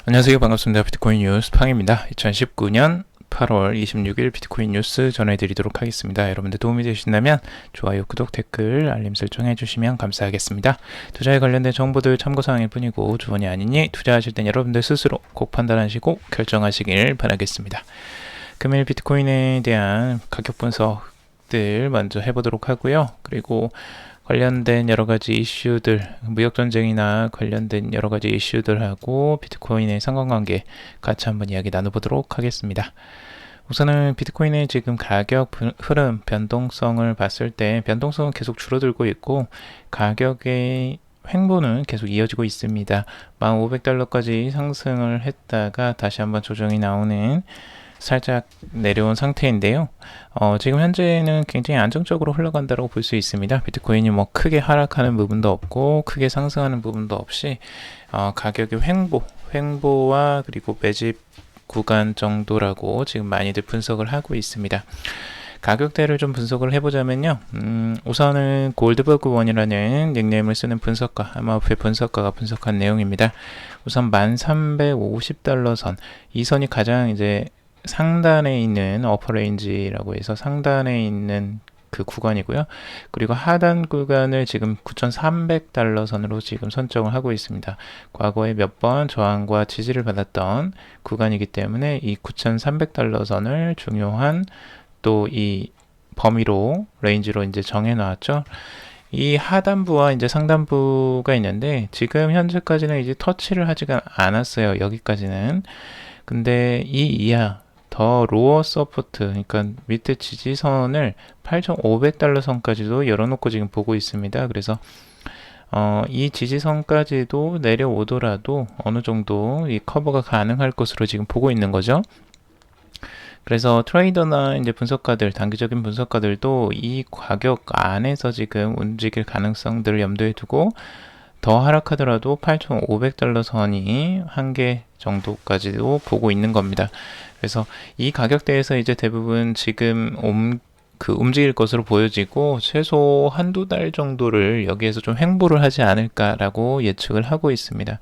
안녕하세요. 반갑습니다. 비트코인 뉴스 팡입니다. 2019년 8월 26일 비트코인 뉴스 전해드리도록 하겠습니다. 여러분들 도움이 되신다면 좋아요, 구독, 댓글, 알림 설정 해주시면 감사하겠습니다. 투자에 관련된 정보들 참고사항일 뿐이고 조언이 아니니 투자하실 땐 여러분들 스스로 꼭 판단하시고 결정하시길 바라겠습니다. 금일 비트코인에 대한 가격 분석들 먼저 해보도록 하고요. 그리고 관련된 여러가지 이슈들, 무역전쟁이나 관련된 여러가지 이슈들하고 비트코인의 상관관계 같이 한번 이야기 나눠보도록 하겠습니다. 우선은 비트코인의 지금 가격 흐름 변동성을 봤을 때 변동성은 계속 줄어들고 있고 가격의 횡보는 계속 이어지고 있습니다. 1,500달러까지 상승을 했다가 다시 한번 조정이 나오는 살짝 내려온 상태인데요. 지금 현재는 굉장히 안정적으로 흘러간다고 볼 수 있습니다. 비트코인이 뭐 크게 하락하는 부분도 없고 크게 상승하는 부분도 없이 가격의 횡보와 그리고 매집 구간 정도라고 지금 많이들 분석을 하고 있습니다. 가격대를 좀 분석을 해보자면요. 우선은 골드버그 원이라는 닉네임을 쓰는 분석가, 아마우프의 분석가가 분석한 내용입니다. 우선 1,350달러 선, 이 선이 가장 이제 상단에 있는 어퍼레인지라고 해서 상단에 있는 그 구간이고요. 그리고 하단 구간을 지금 9,300달러 선으로 지금 선정을 하고 있습니다. 과거에 몇 번 저항과 지지를 받았던 구간이기 때문에 이 9,300달러 선을 중요한 또 이 범위로 레인지로 이제 정해 놨죠. 이 하단부와 이제 상단부가 있는데 지금 현재까지는 이제 터치를 하지가 않았어요. 여기까지는. 근데 이 이하 더 로어 서포트, 그러니까 밑에 지지선을 8,500달러 선까지도 열어놓고 지금 보고 있습니다. 그래서 이 지지선까지도 내려오더라도 어느 정도 이 커버가 가능할 것으로 지금 보고 있는 거죠. 그래서 트레이더나 이제 분석가들, 단기적인 분석가들도 이 가격 안에서 지금 움직일 가능성들을 염두에 두고 더 하락하더라도 8,500달러 선이 한계 정도까지도 보고 있는 겁니다. 그래서 이 가격대에서 이제 대부분 지금 움직일 것으로 보여지고 최소 한두 달 정도를 여기에서 좀 횡보를 하지 않을까라고 예측을 하고 있습니다.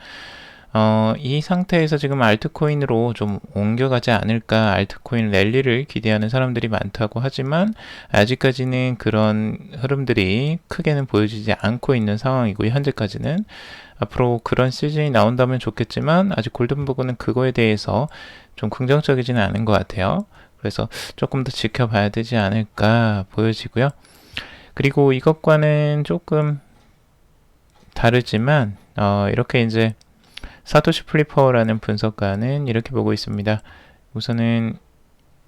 이 상태에서 지금 알트코인으로 좀 옮겨가지 않을까, 알트코인 랠리를 기대하는 사람들이 많다고 하지만 아직까지는 그런 흐름들이 크게는 보여지지 않고 있는 상황이고요. 현재까지는 앞으로 그런 시즌이 나온다면 좋겠지만 아직 골든버그는 그거에 대해서 좀 긍정적이지는 않은 것 같아요. 그래서 조금 더 지켜봐야 되지 않을까 보여지고요. 그리고 이것과는 조금 다르지만 이렇게 이제 사토시 플리퍼라는 분석가는 이렇게 보고 있습니다. 우선은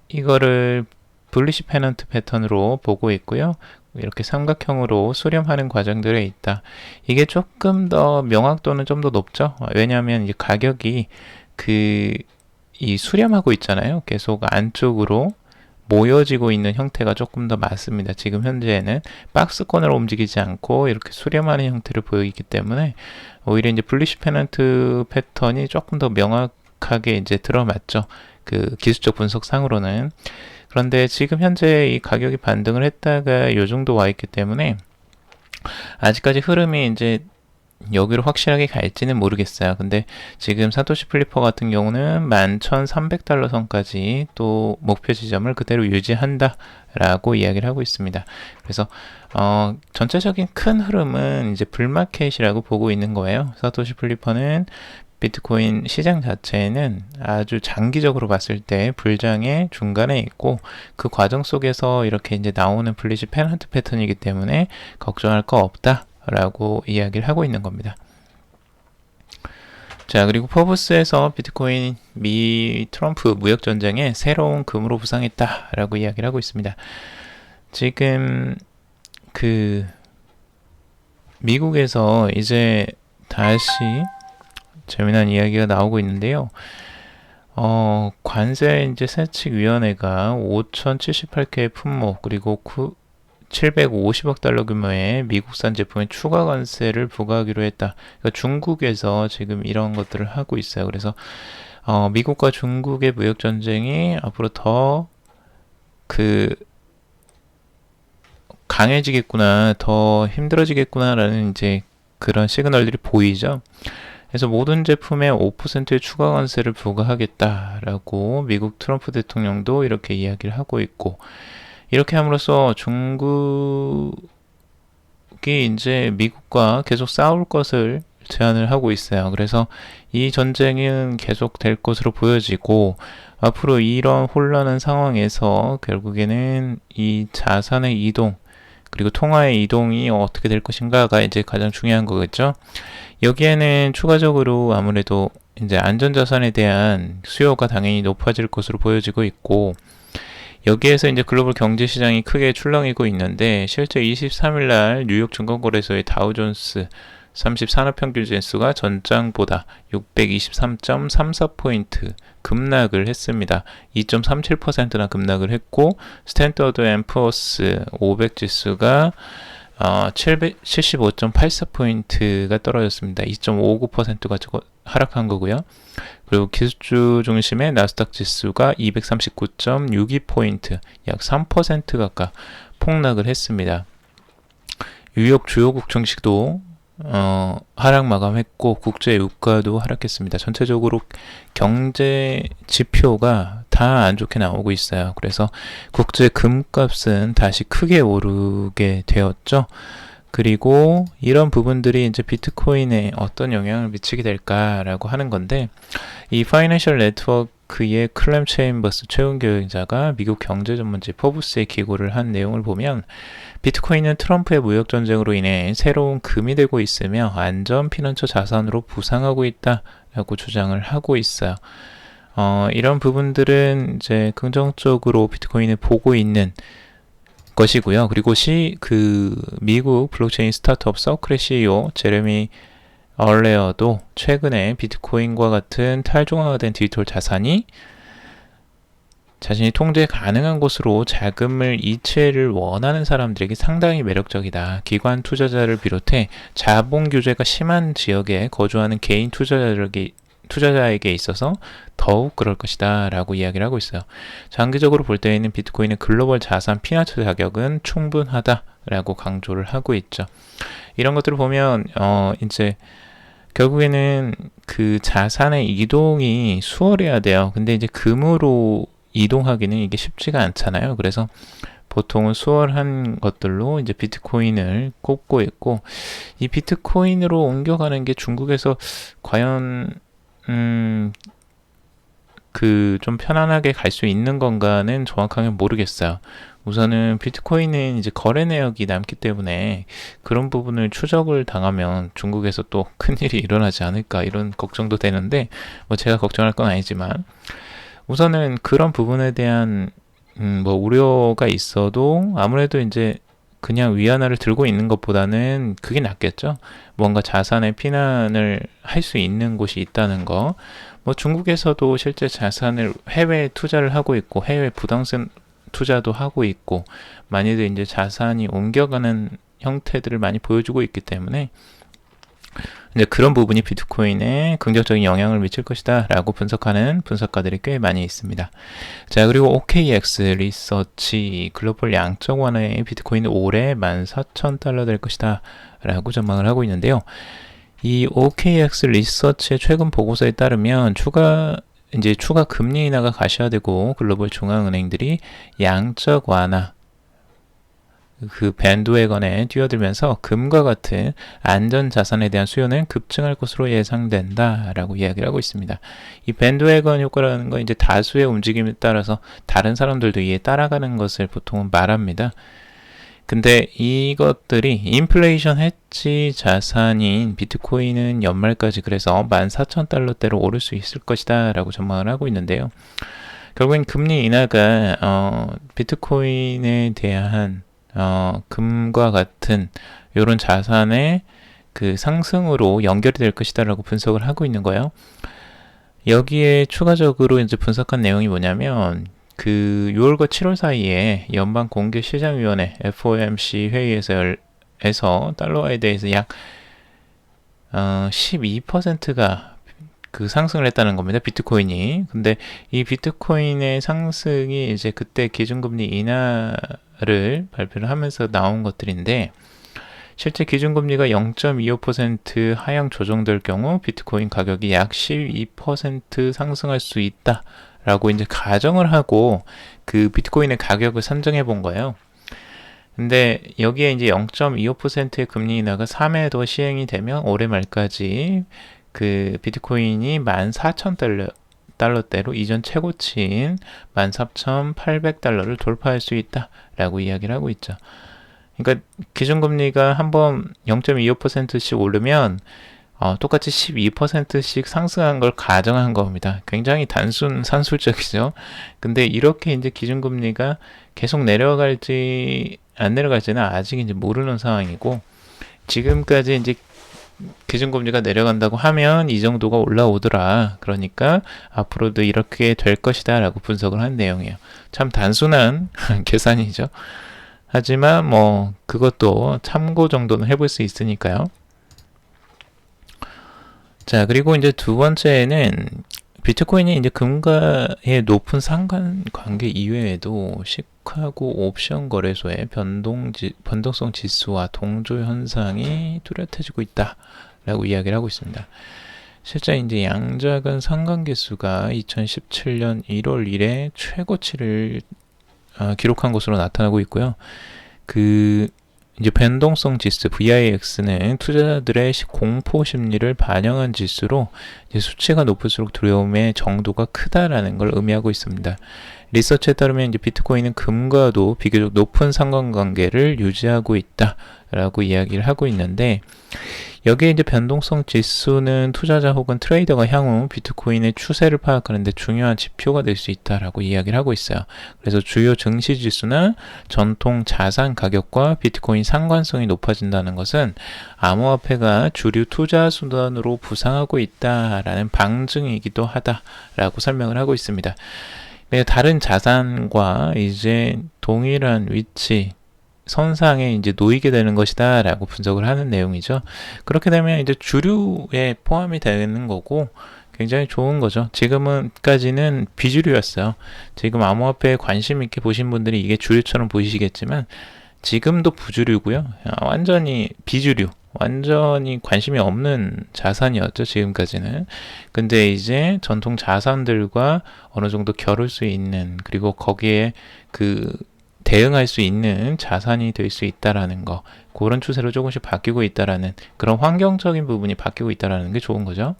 이거를 불리시 페넌트 패턴으로 보고 있고요. 이렇게 삼각형으로 수렴하는 과정들에 있다. 이게 조금 더 명확도는 좀 더 높죠. 왜냐하면 이제 가격이 이 수렴하고 있잖아요. 계속 안쪽으로 모여지고 있는 형태가 조금 더 맞습니다. 지금 현재는 박스권으로 움직이지 않고 이렇게 수렴하는 형태를 보이기 때문에 오히려 이제 불리시 페넌트 패턴이 조금 더 명확하게 이제 들어맞죠. 그 기술적 분석상으로는. 그런데 지금 현재 이 가격이 반등을 했다가 이 정도 와 있기 때문에 아직까지 흐름이 이제 여기로 확실하게 갈지는 모르겠어요. 근데 지금 사토시 플리퍼 같은 경우는 11,300달러 선까지 또 목표 지점을 그대로 유지한다 라고 이야기를 하고 있습니다. 그래서 전체적인 큰 흐름은 이제 불마켓이라고 보고 있는 거예요. 사토시 플리퍼는 비트코인 시장 자체는 아주 장기적으로 봤을 때 불장의 중간에 있고 그 과정 속에서 이렇게 이제 나오는 불리시 페넌트 패턴이기 때문에 걱정할 거 없다 라고 이야기를 하고 있는 겁니다. 자, 그리고 포브스에서 비트코인 미 트럼프 무역전쟁에 새로운 금으로 부상했다 라고 이야기를 하고 있습니다. 지금 미국에서 이제 다시 재미난 이야기가 나오고 있는데요. 관세 이제 세칙위원회가 5,078개의 품목 그리고 750억 달러 규모의 미국산 제품에 추가 관세를 부과하기로 했다. 그러니까 중국에서 지금 이런 것들을 하고 있어요. 그래서 미국과 중국의 무역 전쟁이 앞으로 더 강해지겠구나, 더 힘들어지겠구나라는 이제 그런 시그널들이 보이죠. 그래서 모든 제품에 5%의 추가 관세를 부과하겠다라고 미국 트럼프 대통령도 이렇게 이야기를 하고 있고, 이렇게 함으로써 중국이 이제 미국과 계속 싸울 것을 제안을 하고 있어요. 그래서 이 전쟁은 계속 될 것으로 보여지고, 앞으로 이런 혼란한 상황에서 결국에는 이 자산의 이동, 그리고 통화의 이동이 어떻게 될 것인가가 이제 가장 중요한 거겠죠. 여기에는 추가적으로 아무래도 이제 안전자산에 대한 수요가 당연히 높아질 것으로 보여지고 있고, 여기에서 이제 글로벌 경제 시장이 크게 출렁이고 있는데, 실제 23일 날 뉴욕 증권거래소의 다우존스 30 산업평균 지수가 전장보다 623.34포인트 급락을 했습니다. 2.37%나 급락을 했고, 스탠더드 앤 푸어스 500 지수가 775.84포인트가 떨어졌습니다. 2.59%가 하락한 거고요. 그리고 기술주 중심의 나스닥 지수가 239.62포인트, 약 3% 가까이 폭락을 했습니다. 뉴욕 주요국 증시도 하락 마감했고, 국제 유가도 하락했습니다. 전체적으로 경제 지표가 다 안 좋게 나오고 있어요. 그래서 국제 금값은 다시 크게 오르게 되었죠. 그리고 이런 부분들이 이제 비트코인에 어떤 영향을 미치게 될까라고 하는 건데, 이 파이낸셜 네트워크의 클램 체인버스 최훈 경영자가 미국 경제 전문지 포브스에 기고를 한 내용을 보면, 비트코인은 트럼프의 무역 전쟁으로 인해 새로운 금이 되고 있으며 안전 피난처 자산으로 부상하고 있다라고 주장을 하고 있어요. 이런 부분들은 이제 긍정적으로 비트코인을 보고 있는 것이고요. 그리고 미국 블록체인 스타트업 서클의 CEO 제레미 얼레어도 최근에 비트코인과 같은 탈중앙화된 디지털 자산이 자신이 통제 가능한 곳으로 자금을 이체를 원하는 사람들에게 상당히 매력적이다. 기관 투자자를 비롯해 자본 규제가 심한 지역에 거주하는 개인 투자자에게 있어서 더욱 그럴 것이다 라고 이야기를 하고 있어요. 장기적으로 볼 때에는 비트코인의 글로벌 자산 피난처 자격은 충분하다라고 강조를 하고 있죠. 이런 것들을 보면 이제 결국에는 그 자산의 이동이 수월해야 돼요. 근데 이제 금으로 이동하기는 이게 쉽지가 않잖아요. 그래서 보통은 수월한 것들로 이제 비트코인을 꼽고 있고, 이 비트코인으로 옮겨가는 게 중국에서 과연 좀 편안하게 갈 수 있는 건가는 정확하게 모르겠어요. 우선은 비트코인은 이제 거래 내역이 남기 때문에 그런 부분을 추적을 당하면 중국에서 또 큰일이 일어나지 않을까, 이런 걱정도 되는데, 뭐 제가 걱정할 건 아니지만, 우선은 그런 부분에 대한 우려가 있어도 아무래도 이제 그냥 위안화를 들고 있는 것보다는 그게 낫겠죠. 뭔가 자산의 피난을 할 수 있는 곳이 있다는 거. 뭐 중국에서도 실제 자산을 해외에 투자를 하고 있고, 해외 부동산 투자도 하고 있고, 많이들 이제 자산이 옮겨가는 형태들을 많이 보여주고 있기 때문에 이제 그런 부분이 비트코인에 긍정적인 영향을 미칠 것이다 라고 분석하는 분석가들이 꽤 많이 있습니다. 자, 그리고 OKX 리서치 글로벌 양적 완화의 비트코인은 올해 14,000달러 될 것이다 라고 전망을 하고 있는데요. 이 OKX 리서치의 최근 보고서에 따르면 추가 금리 인하가 가시화되고 글로벌 중앙은행들이 양적 완화 그 밴드웨건에 뛰어들면서 금과 같은 안전자산에 대한 수요는 급증할 것으로 예상된다라고 이야기를 하고 있습니다. 이 밴드웨건 효과라는 건 이제 다수의 움직임에 따라서 다른 사람들도 이에 따라가는 것을 보통은 말합니다. 근데 이것들이 인플레이션 해지 자산인 비트코인은 연말까지 그래서 14,000달러대로 오를 수 있을 것이다 라고 전망을 하고 있는데요. 결국엔 금리 인하가 비트코인에 대한 금과 같은 이런 자산의 그 상승으로 연결이 될 것이다라고 분석을 하고 있는 거예요. 여기에 추가적으로 이제 분석한 내용이 뭐냐면, 그 6월과 7월 사이에 연방공개시장위원회 FOMC 회의에서 달러화에 대해서 약 12%가 그 상승을 했다는 겁니다. 비트코인이. 근데 이 비트코인의 상승이 이제 그때 기준금리 인하를 발표를 하면서 나온 것들인데, 실제 기준금리가 0.25% 하향 조정될 경우 비트코인 가격이 약 12% 상승할 수 있다라고 이제 가정을 하고 그 비트코인의 가격을 산정해 본 거예요. 근데 여기에 이제 0.25%의 금리 인하가 3회 더 시행이 되면 올해 말까지 그 비트코인이 14,000달러대로 이전 최고치인 14,800달러를 돌파할 수 있다라고 이야기를 하고 있죠. 그러니까 기준금리가 한번 0.25%씩 오르면 똑같이 12%씩 상승한 걸 가정한 겁니다. 굉장히 단순 산술적이죠. 근데 이렇게 이제 기준금리가 계속 내려갈지 안 내려갈지는 아직 이제 모르는 상황이고, 지금까지 이제 기준금리가 내려간다고 하면 이 정도가 올라오더라. 그러니까 앞으로도 이렇게 될 것이다 라고 분석을 한 내용이에요. 참 단순한 계산이죠. 하지만 뭐 그것도 참고 정도는 해볼 수 있으니까요. 자, 그리고 이제 두 번째는 비트코인이 이제 금과의 높은 상관관계 이외에도 시카고 옵션 거래소의 변동성 지수와 동조 현상이 뚜렷해지고 있다라고 이야기를 하고 있습니다. 실제 이제 양자간 상관계수가 2017년 1월 1일 최고치를 기록한 것으로 나타나고 있고요. 그 이제 변동성 지수 VIX는 투자자들의 공포 심리를 반영한 지수로 이제 수치가 높을수록 두려움의 정도가 크다라는 걸 의미하고 있습니다. 리서치에 따르면 이제 비트코인은 금과도 비교적 높은 상관관계를 유지하고 있다라고 이야기를 하고 있는데, 여기에 이제 변동성 지수는 투자자 혹은 트레이더가 향후 비트코인의 추세를 파악하는 데 중요한 지표가 될 수 있다라고 이야기를 하고 있어요. 그래서 주요 증시 지수나 전통 자산 가격과 비트코인 상관성이 높아진다는 것은 암호화폐가 주류 투자 수단으로 부상하고 있다라는 방증이기도 하다라고 설명을 하고 있습니다. 다른 자산과 이제 동일한 위치 선상에 이제 놓이게 되는 것이다 라고 분석을 하는 내용이죠. 그렇게 되면 이제 주류에 포함이 되는 거고 굉장히 좋은 거죠. 지금까지는 비주류였어요. 지금 암호화폐에 관심 있게 보신 분들이 이게 주류처럼 보이시겠지만 지금도 부주류고요. 완전히 비주류, 완전히 관심이 없는 자산이었죠, 지금까지는. 근데 이제 전통 자산들과 어느 정도 겨룰 수 있는, 그리고 거기에 대응할 수 있는 자산이 될 수 있다라는 거, 그런 추세로 조금씩 바뀌고 있다라는, 그런 환경적인 부분이 바뀌고 있다라는 게 좋은 거죠.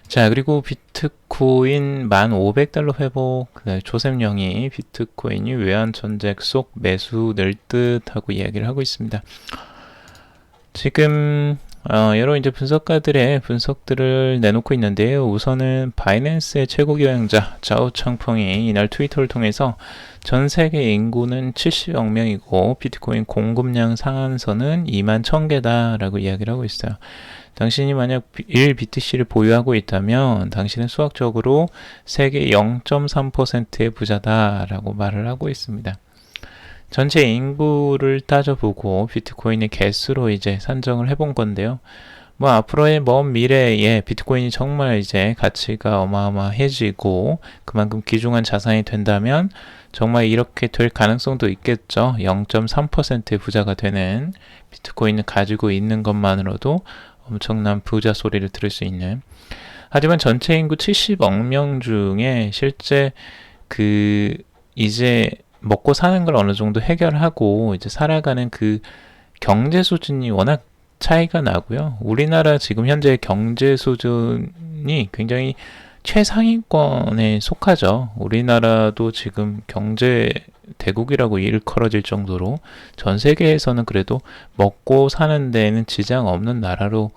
자, 그리고 비트코인 1,500달러 회복, 조셉영이 비트코인이 외환 전쟁 속 매수 늘 듯 하고 이야기를 하고 있습니다. 지금 여러 이제 분석가들의 분석들을 내놓고 있는데요. 우선은 바이낸스의 최고 경영자 자오 청펑이 이날 트위터를 통해서 전 세계 인구는 70억 명이고 비트코인 공급량 상한선은 21,000개다 라고 이야기를 하고 있어요. 당신이 만약 1BTC를 보유하고 있다면 당신은 수학적으로 세계 0.3%의 부자다라고 말을 하고 있습니다. 전체 인구를 따져보고 비트코인의 개수로 이제 산정을 해본 건데요. 뭐 앞으로의 먼 미래에 비트코인이 정말 이제 가치가 어마어마해지고 그만큼 귀중한 자산이 된다면 정말 이렇게 될 가능성도 있겠죠. 0.3%의 부자가 되는, 비트코인을 가지고 있는 것만으로도 엄청난 부자 소리를 들을 수 있는. 하지만 전체 인구 70억 명 중에 실제 이제 먹고 사는 걸 어느 정도 해결하고 이제 살아가는 그 경제 수준이 워낙 차이가 나고요. 우리나라 지금 현재 경제 수준이 굉장히 최상위권에 속하죠. 우리나라도 지금 경제 대국이라고 일컬어질 정도로 전 세계에서는 그래도 먹고 사는 데는 지장 없는 나라로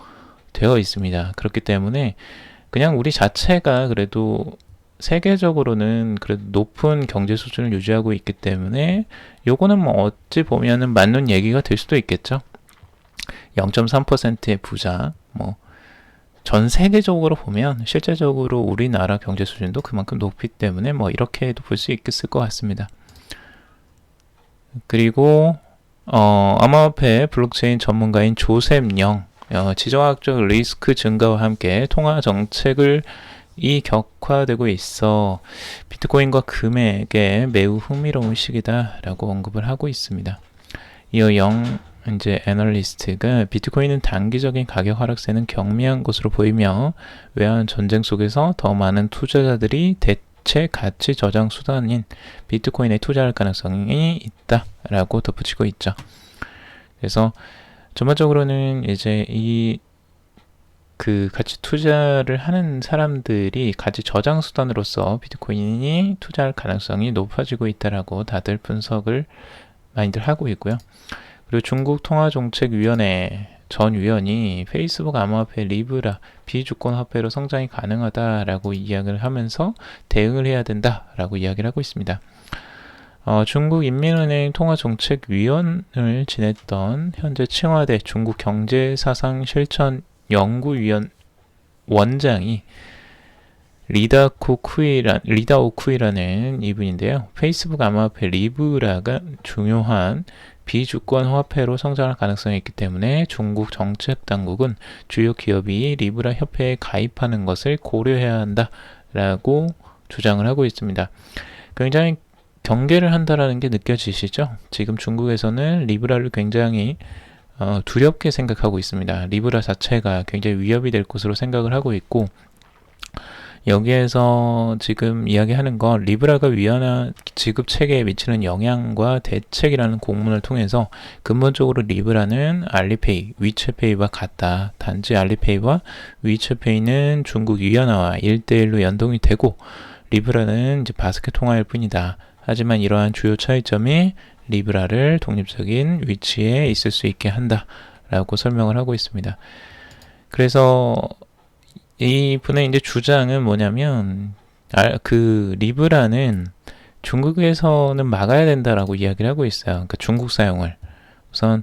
되어 있습니다. 그렇기 때문에 그냥 우리 자체가 그래도 세계적으로는 그래도 높은 경제 수준을 유지하고 있기 때문에 요거는 뭐 어찌 보면은 맞는 얘기가 될 수도 있겠죠. 0.3%의 부자, 뭐 전 세계적으로 보면 실제적으로 우리나라 경제 수준도 그만큼 높기 때문에 뭐 이렇게도 볼 수 있을 것 같습니다. 그리고 암호화폐 블록체인 전문가인 조셉영, 지정학적 리스크 증가와 함께 통화 정책을 격화되고 있어 비트코인과 금액에 매우 흥미로운 시기다라고 언급을 하고 있습니다. 이어 이제 애널리스트가 비트코인은 단기적인 가격 하락세는 경미한 것으로 보이며 외환 전쟁 속에서 더 많은 투자자들이 대체 가치 저장 수단인 비트코인에 투자할 가능성이 있다라고 덧붙이고 있죠. 그래서 전반적으로는 이제 그 가치 투자를 하는 사람들이 가치 저장 수단으로서 비트코인이 투자할 가능성이 높아지고 있다라고 다들 분석을 많이들 하고 있고요. 그리고 중국 통화정책위원회 전 위원이 페이스북 암호화폐 리브라 비주권 화폐로 성장이 가능하다라고 이야기를 하면서 대응을 해야 된다라고 이야기를 하고 있습니다. 중국 인민은행 통화정책위원을 지냈던 현재 칭화대 중국 경제사상 실천연구위원 원장이 리다오쿠이라는 이분인데요. 페이스북 암호화폐 리브라가 중요한 비주권 화폐로 성장할 가능성이 있기 때문에 중국 정책 당국은 주요 기업이 리브라 협회에 가입하는 것을 고려해야 한다라고 주장을 하고 있습니다. 굉장히 경계를 한다라는 게 느껴지시죠? 지금 중국에서는 리브라를 굉장히 두렵게 생각하고 있습니다. 리브라 자체가 굉장히 위협이 될 것으로 생각을 하고 있고, 여기에서 지금 이야기하는 건 리브라가 위안화 지급 체계에 미치는 영향과 대책이라는 공문을 통해서 근본적으로 리브라는 알리페이, 위챗페이와 같다. 단지 알리페이와 위챗페이는 중국 위안화와 1대1로 연동이 되고 리브라는 이제 바스켓 통화일 뿐이다. 하지만 이러한 주요 차이점이 리브라를 독립적인 위치에 있을 수 있게 한다라고 설명을 하고 있습니다. 그래서 이 분의 이제 주장은 뭐냐면 그 리브라는 중국에서는 막아야 된다라고 이야기를 하고 있어요. 그러니까 중국 사용을 우선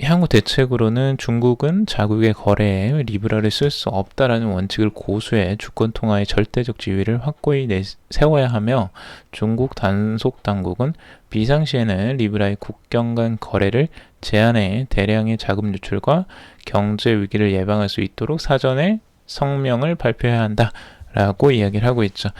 향후 대책으로는 중국은 자국의 거래에 리브라를 쓸 수 없다라는 원칙을 고수해 주권 통화의 절대적 지위를 확고히 세워야 하며 중국 단속 당국은 비상시에는 리브라의 국경 간 거래를 제한해 대량의 자금 유출과 경제 위기를 예방할 수 있도록 사전에 성명을 발표해야 한다라고 이야기를 하고 있죠.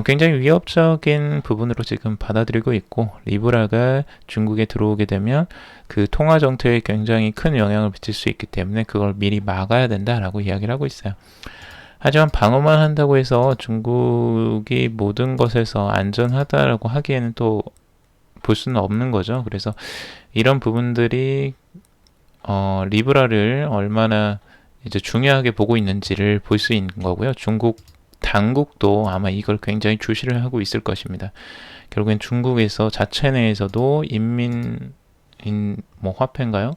굉장히 위협적인 부분으로 지금 받아들이고 있고 리브라가 중국에 들어오게 되면 그 통화 정책에 굉장히 큰 영향을 미칠 수 있기 때문에 그걸 미리 막아야 된다라고 이야기를 하고 있어요. 하지만 방어만 한다고 해서 중국이 모든 것에서 안전하다라고 하기에는 또 볼 수는 없는 거죠. 그래서 이런 부분들이 리브라를 얼마나 이제 중요하게 보고 있는지를 볼 수 있는 거고요. 중국 당국도 아마 이걸 굉장히 주시를 하고 있을 것입니다. 결국엔 중국에서 자체 내에서도 화폐인가요?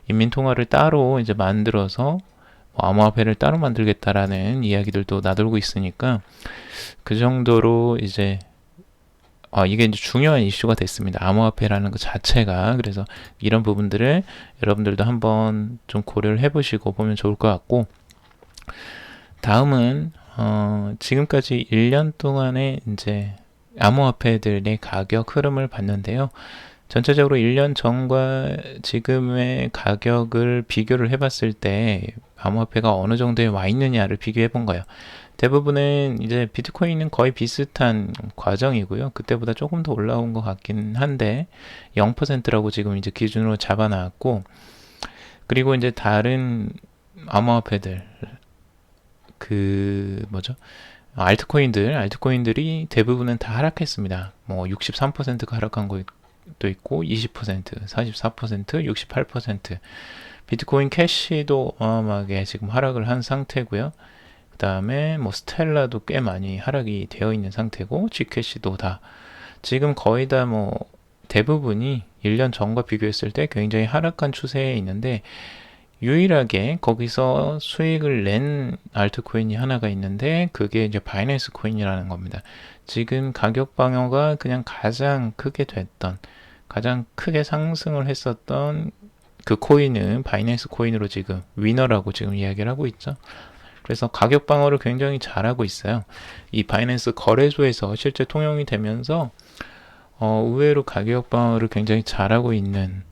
인민 통화를 따로 이제 만들어서 암호화폐를 따로 만들겠다라는 이야기들도 나돌고 있으니까 그 정도로 이제 이게 이제 중요한 이슈가 됐습니다. 암호화폐라는 것 자체가. 그래서 이런 부분들을 여러분들도 한번 좀 고려를 해보시고 보면 좋을 것 같고, 다음은 지금까지 1년 동안의 이제 암호화폐들의 가격 흐름을 봤는데요. 전체적으로 1년 전과 지금의 가격을 비교를 해봤을 때 암호화폐가 어느 정도에 와 있느냐를 비교해 본 거예요. 대부분은 이제 비트코인은 거의 비슷한 과정이고요. 그때보다 조금 더 올라온 것 같긴 한데 0%라고 지금 이제 기준으로 잡아놨고, 그리고 이제 다른 암호화폐들 알트코인들이 대부분은 다 하락했습니다. 63%가 하락한 것도 있고 20%, 44%, 68%. 비트코인 캐시도 어마어마하게 지금 하락을 한 상태고요. 그 다음에 스텔라도 꽤 많이 하락이 되어 있는 상태고, G캐시도 다 지금 거의 다 대부분이 1년 전과 비교했을 때 굉장히 하락한 추세에 있는데, 유일하게 거기서 수익을 낸 알트코인이 하나가 있는데 그게 이제 바이낸스 코인이라는 겁니다. 지금 가격 방어가 그냥 가장 크게 상승을 했었던 그 코인은 바이낸스 코인으로 지금 위너라고 지금 이야기를 하고 있죠. 그래서 가격 방어를 굉장히 잘하고 있어요. 이 바이낸스 거래소에서 실제 통용이 되면서 의외로 가격 방어를 굉장히 잘하고 있는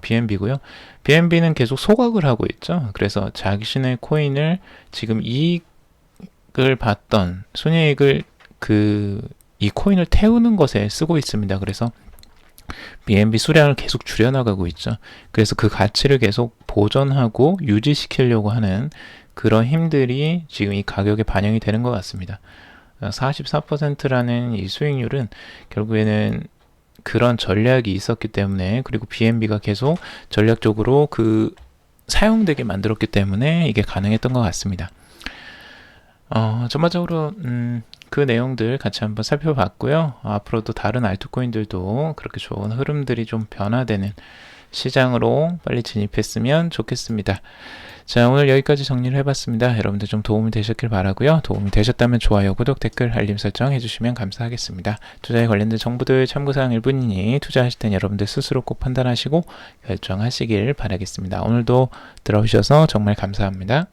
BNB고요. BNB는 계속 소각을 하고 있죠. 그래서 자신의 코인을 지금 이익을 받던 순이익을 이 코인을 태우는 것에 쓰고 있습니다. 그래서 BNB 수량을 계속 줄여나가고 있죠. 그래서 그 가치를 계속 보존하고 유지시키려고 하는 그런 힘들이 지금 이 가격에 반영이 되는 것 같습니다. 44%라는 이 수익률은 결국에는 그런 전략이 있었기 때문에, 그리고 BNB가 계속 전략적으로 사용되게 만들었기 때문에 이게 가능했던 것 같습니다. 전반적으로 그 내용들 같이 한번 살펴봤고요. 앞으로도 다른 알트코인들도 그렇게 좋은 흐름들이 좀 변화되는 시장으로 빨리 진입했으면 좋겠습니다. 자, 오늘 여기까지 정리를 해봤습니다. 여러분들 좀 도움이 되셨길 바라고요. 도움이 되셨다면 좋아요, 구독, 댓글, 알림 설정 해주시면 감사하겠습니다. 투자에 관련된 정보들 참고사항 일뿐이니 투자하실 땐 여러분들 스스로 꼭 판단하시고 결정하시길 바라겠습니다. 오늘도 들어오셔서 정말 감사합니다.